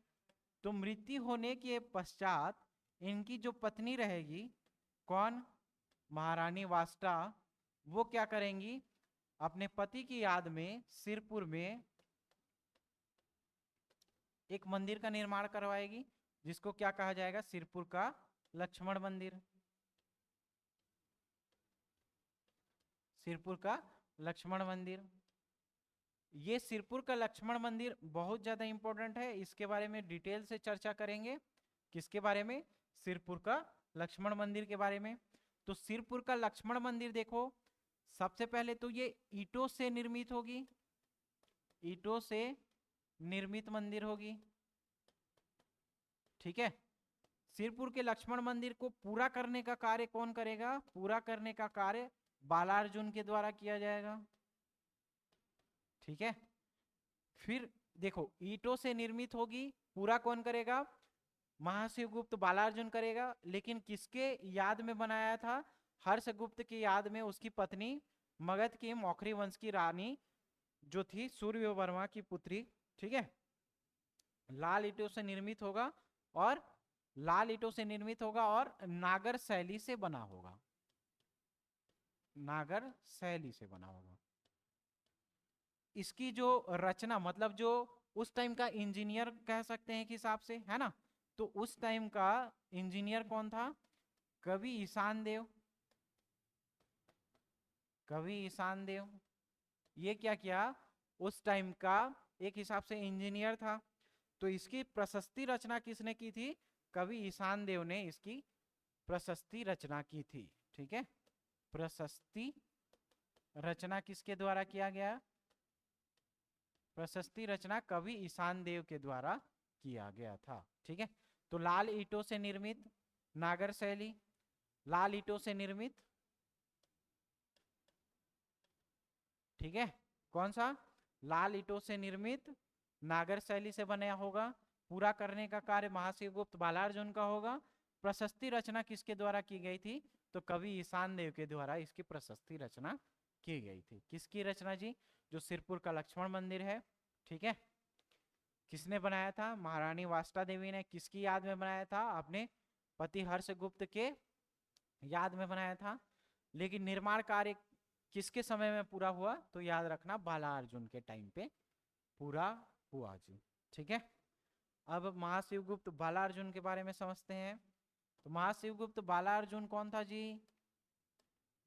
तो मृत्यु होने के पश्चात इनकी जो पत्नी रहेगी, कौन, महारानी वास्ता, वो क्या करेंगी, अपने पति की याद में सिरपुर में एक मंदिर का निर्माण करवाएगी, जिसको क्या कहा जाएगा, सिरपुर का लक्ष्मण मंदिर, सिरपुर का लक्ष्मण मंदिर। ये सिरपुर का लक्ष्मण मंदिर बहुत ज्यादा इंपॉर्टेंट है, इसके बारे में डिटेल से चर्चा करेंगे। किसके बारे में, सिरपुर का लक्ष्मण मंदिर के बारे में। तो सिरपुर का लक्ष्मण मंदिर देखो, सबसे पहले तो ये ईंटों से निर्मित होगी, ईंटों से निर्मित मंदिर होगी। ठीक है, सिरपुर के लक्ष्मण मंदिर को पूरा करने का कार्य कौन करेगा, पूरा करने का कार्य बालार्जुन के द्वारा किया जाएगा। ठीक है, फिर देखो ईंटों से निर्मित होगी, पूरा कौन करेगा, महाशिवगुप्त बालार्जुन करेगा, लेकिन किसके याद में बनाया था, हर्षगुप्त की याद में, उसकी पत्नी मगध की मौखरी वंश की रानी जो थी सूर्यवर्मा की पुत्री, ठीक है, लाल ईंटों से निर्मित होगा और लाल ईंटों से निर्मित होगा और नागर शैली से बना होगा, नागर शैली से बना होगा। इसकी जो रचना मतलब जो उस टाइम का इंजीनियर कह सकते हैं कि हिसाब से, है ना, तो उस टाइम का इंजीनियर कौन था? कवि ईशान देव। कवि ईशान देव ये क्या किया, उस टाइम का एक हिसाब से इंजीनियर था। तो इसकी प्रशस्ति रचना किसने की थी? कवि ईशान देव ने इसकी प्रशस्ति रचना की थी, ठीक है। प्रशस्ति रचना किसके द्वारा किया गया? प्रशस्ति रचना कवि ईशान देव के द्वारा किया गया था, ठीक है। तो लाल ईंटों से निर्मित नागर शैली, लाल ईंटों से निर्मित, ठीक है, कौन सा? लाल ईंटों से निर्मित नागर शैली से बना होगा। पूरा करने का कार्य महाशिवगुप्त बालार्जुन का होगा। प्रशस्ति रचना किसके द्वारा की गई थी? तो कवि ईशान देव के द्वारा इसकी प्रशस्ति रचना की गई थी। किसकी रचना जी? जो सिरपुर का लक्ष्मण मंदिर है, ठीक है, किसने बनाया था? महारानी वाष्टा देवी ने। किसकी याद में बनाया था? अपने पति हर्षगुप्त के याद में बनाया था। लेकिन निर्माण कार्य किसके समय में पूरा हुआ? तो याद रखना बालार्जुन के टाइम पे पूरा हुआ जी, ठीक है। अब महाशिवगुप्त बालार्जुन के बारे में समझते हैं। तो महाशिवगुप्त बालार्जुन कौन था जी?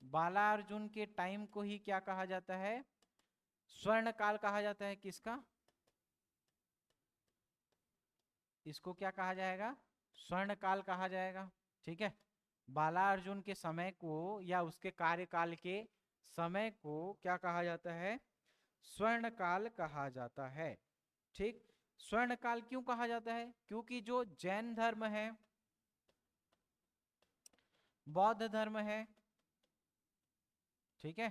बालार्जुन के टाइम को ही क्या कहा जाता है? स्वर्ण काल कहा जाता है। किसका? इसको क्या कहा जाएगा? स्वर्ण काल कहा जाएगा, ठीक है। बालार्जुन के समय को या उसके कार्यकाल के समय को क्या कहा जाता है? स्वर्ण काल कहा जाता है, ठीक। स्वर्ण काल क्यों कहा जाता है? क्योंकि जो जैन धर्म है, बौद्ध धर्म है, ठीक है,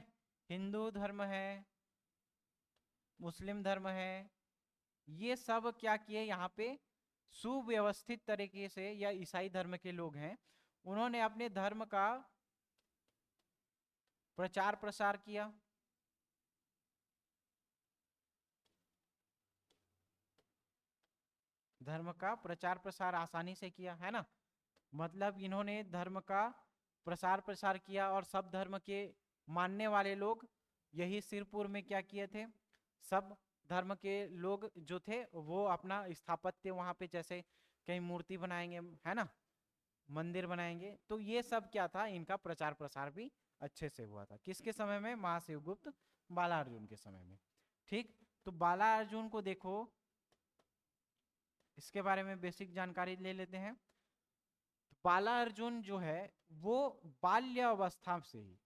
हिंदू धर्म है, मुस्लिम धर्म है, ये सब क्या किए यहाँ पे सुव्यवस्थित तरीके से, या ईसाई धर्म के लोग हैं, उन्होंने अपने धर्म का प्रचार प्रसार किया। धर्म का प्रचार प्रसार आसानी से किया, है ना। मतलब इन्होंने धर्म का प्रसार प्रसार किया और सब धर्म के मानने वाले लोग यही सिरपुर में क्या किए थे? सब धर्म के लोग जो थे वो अपना स्थापत्य वहां पे, जैसे कहीं मूर्ति बनाएंगे, है ना, मंदिर बनाएंगे, तो ये सब क्या था? इनका प्रचार प्रसार भी अच्छे से हुआ था। किसके समय में? महाशिवगुप्त बालार्जुन के समय में, ठीक। तो बालार्जुन को देखो, इसके बारे में बेसिक जानकारी ले लेते हैं। तो बालार्जुन जो है वो बाल्यावस्था से ही,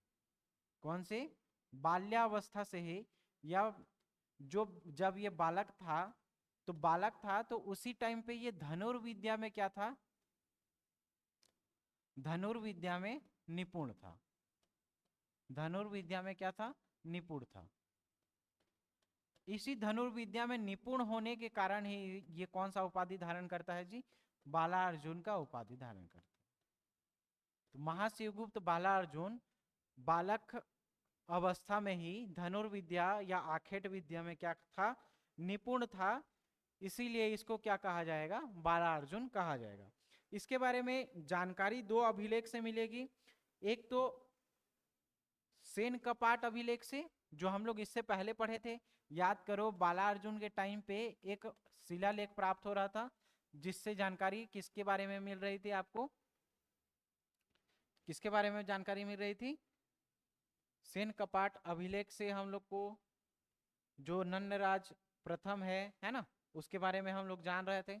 कौन से? बाल्यावस्था से ही, या जो जब ये बालक था, तो बालक था तो उसी टाइम पे ये धनुर्विद्या में क्या था? धनुर्विद्या में निपुण था। धनुर्विद्या में क्या था? निपुण था। इसी धनुर्विद्या में निपुण होने के कारण ही ये कौन सा उपाधि धारण करता है जी? बालार्जुन का उपाधि धारण करता है। तो महाशिवगुप्त बालार्जुन बालक अवस्था में ही धनुर्विद्या या आखेट विद्या में क्या था? निपुण था। इसीलिए इसको क्या कहा जाएगा? बालार्जुन कहा जाएगा। इसके बारे में जानकारी दो अभिलेख से मिलेगी। एक तो सेन कपाट अभिलेख से, जो हम लोग इससे पहले पढ़े थे। याद करो, बालार्जुन के टाइम पे एक शिलालेख प्राप्त हो रहा था, जिससे जानकारी किसके बारे में मिल रही थी आपको? किसके बारे में जानकारी मिल रही थी? सेन कपाट अभिलेख से हम लोग को जो नंदराज प्रथम है ना, उसके बारे में हम लोग जान रहे थे।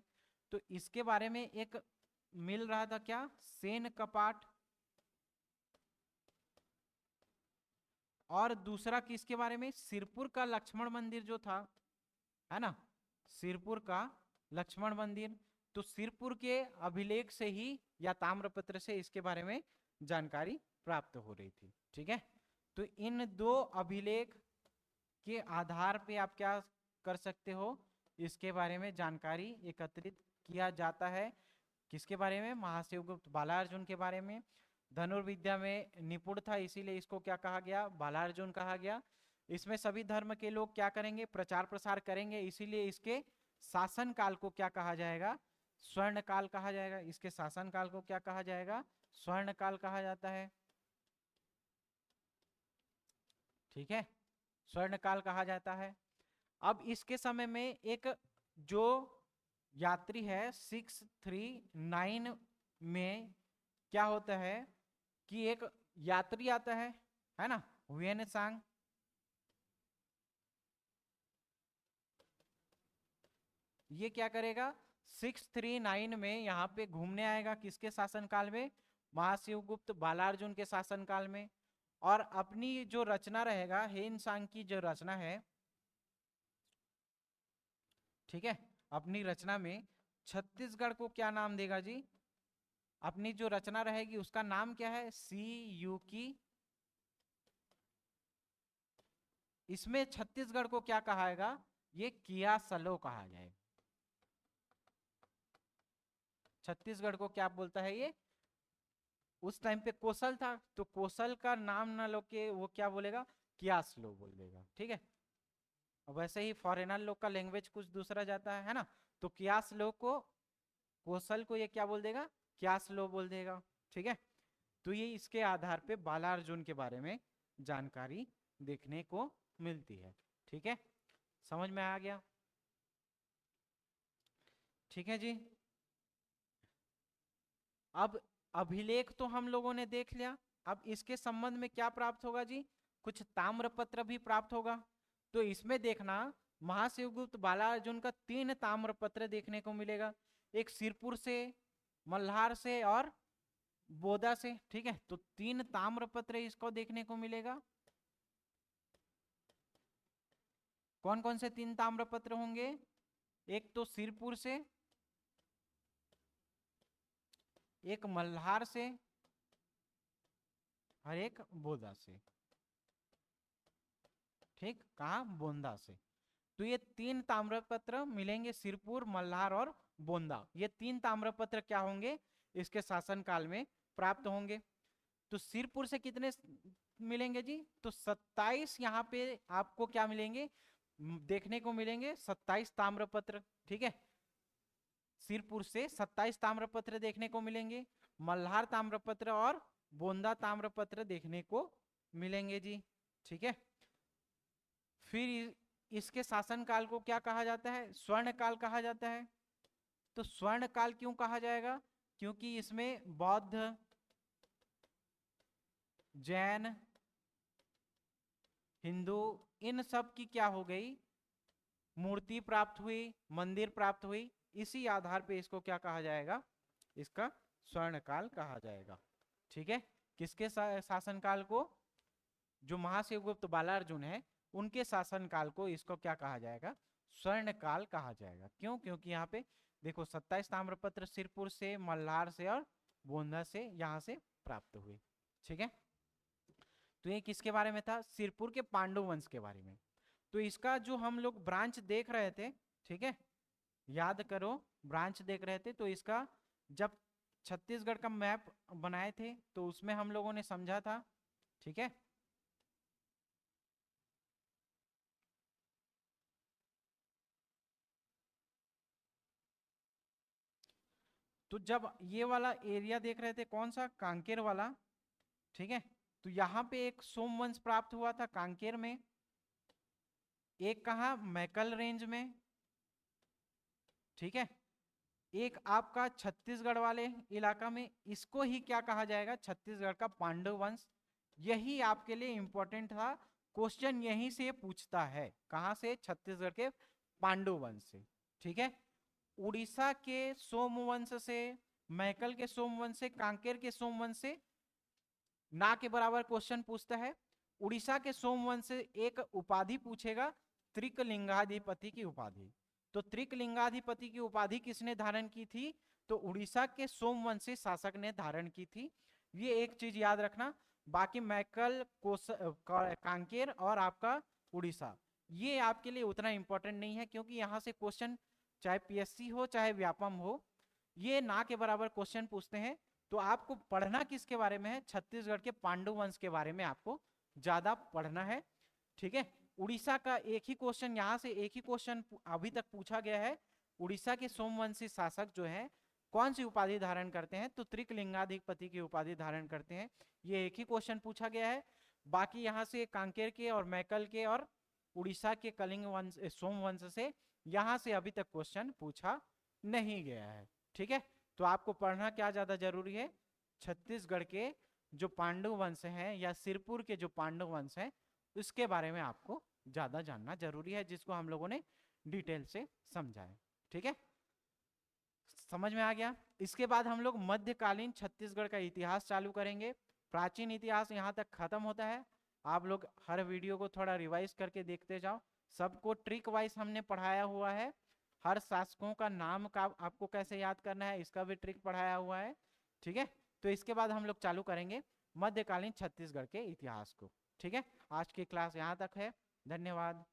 तो इसके बारे में एक मिल रहा था क्या? सेन कपाट। और दूसरा किसके बारे में? सिरपुर का लक्ष्मण मंदिर जो था, है ना, सिरपुर का लक्ष्मण मंदिर। तो सिरपुर के अभिलेख से ही या ताम्रपत्र से इसके बारे में जानकारी प्राप्त हो रही थी, ठीक है। तो इन दो अभिलेख के आधार पे आप क्या कर सकते हो? इसके बारे में जानकारी एकत्रित किया जाता है। किसके बारे में? महाशिवगुप्त बालार्जुन के बारे में। धनुर्विद्या में निपुण था, इसीलिए इसको क्या कहा गया? बालार्जुन कहा गया। इसमें सभी धर्म के लोग क्या करेंगे, प्रचार प्रसार करेंगे, इसीलिए इसके शासन काल को क्या कहा जाएगा, स्वर्ण काल कहा जाएगा। इसके शासन काल को क्या कहा जाएगा, स्वर्ण काल कहा जाता है। ठीक है, स्वर्ण काल कहा जाता है। अब इसके समय में एक जो यात्री है 639 में क्या होता है कि एक यात्री आता है ना, हुएन सांग। ये क्या करेगा, 639 में यहाँ पे घूमने आएगा, किसके शासनकाल में, महाशिवगुप्त बालार्जुन के शासनकाल में। और अपनी जो रचना रहेगा, हेन सांग की जो रचना है, ठीक है, अपनी रचना में छत्तीसगढ़ को क्या नाम देगा जी, अपनी जो रचना रहेगी उसका नाम क्या है, सी यू की। इसमें छत्तीसगढ़ को क्या कहाएगा, ये किया सलो कहा जाएगा। छत्तीसगढ़ को क्या बोलता है ये, उस टाइम पे कोसल था तो कोसल का नाम ना लो के वो क्या बोलेगा, कियासलो बोल देगा। ठीक है, वैसे ही फॉरेनर लोग का लैंग्वेज कुछ दूसरा जाता है ना, तो कियासलो को, कोसल को ये क्या बोल देगा, कियासलो बोल देगा। ठीक है, तो ये इसके आधार पे बालार्जुन के बारे में जानकारी देखने को मिलती है। ठीक है, समझ में आ गया। ठीक है जी, अब अभिलेख तो हम लोगों ने देख लिया। अब इसके संबंध में क्या प्राप्त होगा जी, कुछ ताम्रपत्र भी प्राप्त होगा। तो इसमें देखना, महाशिवगुप्त बालार्जुन का 3 ताम्रपत्र देखने को मिलेगा, एक सिरपुर से, मल्हार से और बोदा से। ठीक है, तो 3 ताम्रपत्र इसको देखने को मिलेगा। कौन कौन से 3 ताम्रपत्र होंगे, एक तो सिरपुर से, एक मल्हार से और एक बोदा से। ठीक, कहा, बोंदा से। तो ये 3 ताम्रपत्र मिलेंगे, सिरपुर, मल्हार और बोंदा। ये 3 ताम्रपत्र क्या होंगे, इसके शासन काल में प्राप्त होंगे। तो सिरपुर से कितने मिलेंगे जी, तो 27 यहाँ पे आपको क्या मिलेंगे, देखने को मिलेंगे 27 ताम्रपत्र। ठीक है, सिरपुर से 27 ताम्रपत्र देखने को मिलेंगे, मल्हार ताम्रपत्र और बोंदा ताम्रपत्र देखने को मिलेंगे जी। ठीक है, फिर इसके शासन काल को क्या कहा जाता है, स्वर्ण काल कहा जाता है। तो स्वर्ण काल क्यों कहा जाएगा, क्योंकि इसमें बौद्ध, जैन, हिंदू, इन सब की क्या हो गई, मूर्ति प्राप्त हुई, मंदिर प्राप्त हुई। इसी आधार पे इसको क्या कहा जाएगा, इसका स्वर्ण काल कहा जाएगा। ठीक है, किसके शासन काल को, जो महाशिवगुप्त बालार्जुन है उनके शासन काल को इसको क्या कहा जाएगा, स्वर्ण काल कहा जाएगा। क्यों, क्योंकि यहाँ पे देखो 27 ताम्रपत्र सिरपुर से, मल्हार से और बोंदा से यहाँ से प्राप्त हुए। ठीक है, तो ये किसके बारे में था, सिरपुर के पांडु वंश के बारे में। तो इसका जो हम लोग ब्रांच देख रहे थे, ठीक है, याद करो, ब्रांच देख रहे थे, तो इसका जब छत्तीसगढ़ का मैप बनाए थे तो उसमें हम लोगों ने समझा था। ठीक है, तो जब ये वाला एरिया देख रहे थे, कौन सा, कांकेर वाला। ठीक है, तो यहाँ पे एक सोमवंश प्राप्त हुआ था कांकेर में, एक कहा मैकल रेंज में। ठीक है, एक आपका छत्तीसगढ़ वाले इलाका में, इसको ही क्या कहा जाएगा, छत्तीसगढ़ का पांडव वंश। यही आपके लिए इंपॉर्टेंट था, क्वेश्चन यहीं से पूछता है, कहां से, छत्तीसगढ़ के पांडु वंश से। ठीक है, उड़ीसा के सोमवंश से, मैकल के सोमवंश से, कांकेर के सोमवंश से ना के बराबर क्वेश्चन पूछता है। उड़ीसा के सोमवंश से एक उपाधि पूछेगा, त्रिकलिंगाधिपति की उपाधि। तो त्रिकलिंगाधिपति की उपाधि किसने धारण की थी, तो उड़ीसा के सोमवंशी शासक ने धारण की थी। ये एक चीज याद रखना। बाकी मैकल, कांकेर और आपका उड़ीसा, ये आपके लिए उतना इंपॉर्टेंट नहीं है, क्योंकि यहां से क्वेश्चन चाहे पीएससी हो चाहे व्यापम हो, ये ना के बराबर क्वेश्चन पूछते हैं। तो आपको पढ़ना किसके बारे में है, छत्तीसगढ़ के पांडु वंश के बारे में आपको ज्यादा पढ़ना है। ठीक है, उड़ीसा का एक ही क्वेश्चन, यहाँ से एक ही क्वेश्चन अभी तक पूछा गया है। उड़ीसा के सोमवंशी शासक जो है कौन सी उपाधि धारण करते हैं? तो त्रिकलिंगाधिपति की उपाधि धारण करते हैं। ये एक ही क्वेश्चन पूछा गया है। बाकी यहाँ से कांकेर के और मैकल के और उड़ीसा के कलिंग वंश सोमवंश से यहाँ से अभी तक क्वेश्चन पूछा नहीं गया है। ठीक है, तो आपको पढ़ना क्या ज्यादा जरूरी है? छत्तीसगढ़ के जो पांडु वंश हैं या सिरपुर के जो पांडु वंश हैं उसके बारे में आपको ज्यादा जानना जरूरी है, जिसको हम लोगों ने डिटेल से समझा है। ठीक है, समझ में आ गया? इसके बाद हम लोग मध्यकालीन छत्तीसगढ़ का इतिहास चालू करेंगे। प्राचीन इतिहास यहाँ तक खत्म होता है। आप लोग हर वीडियो को थोड़ा रिवाइज करके देखते जाओ। सबको ट्रिक वाइज हमने पढ़ाया हुआ है। हर शासकों का नाम का आपको कैसे याद करना है इसका भी ट्रिक पढ़ाया हुआ है। ठीक है, तो इसके बाद हम लोग चालू करेंगे मध्यकालीन छत्तीसगढ़ के इतिहास को। ठीक है, आज की क्लास यहाँ तक है। धन्यवाद।